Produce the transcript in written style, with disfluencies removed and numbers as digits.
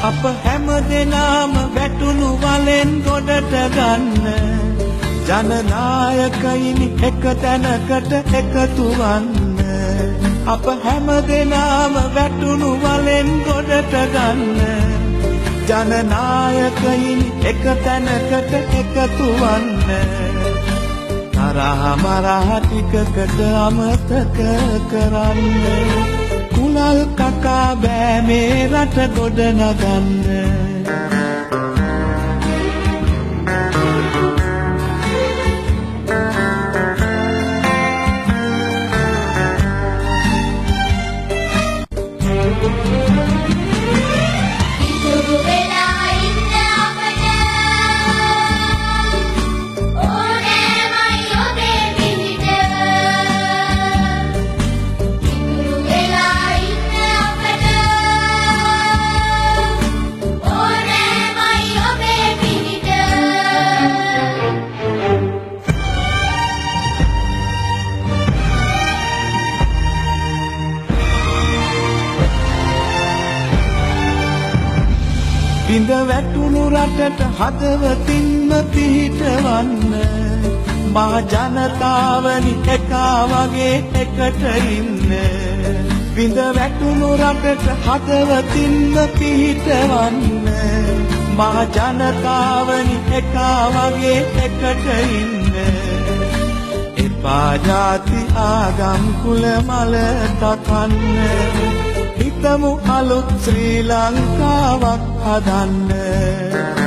අප හැම දෙනාම වැටුණු වලෙන් ගොඩට ගන්න ජනනායකයිනි එක තැනකට එකතු වන්න අප හැම දෙනාම වැටුණු වලෙන් ගොඩට ගන්න ජනනායකයිනි එක තැනකට එකතු වන්න තරහ මරහ ටිකකට අමතක කරන්න කුලල් කකා බෑ මේ රට ගොඩ නගන්න බිඳ වැටුණු රටට හදවතින්ම පිහිටවන්න මහ ජනතාවනි එකා වගේ එකට ඉන්න බිඳ වැටුණු රටට හදවතින්ම පිහිටවන්න මහ ජනතාවනි එකා වගේ එකට ඉන්න එපා ජාති ආගම් කුල මල තකන්න හිතමු අලුත් ශ්‍රී ලංකාවක් හදන්න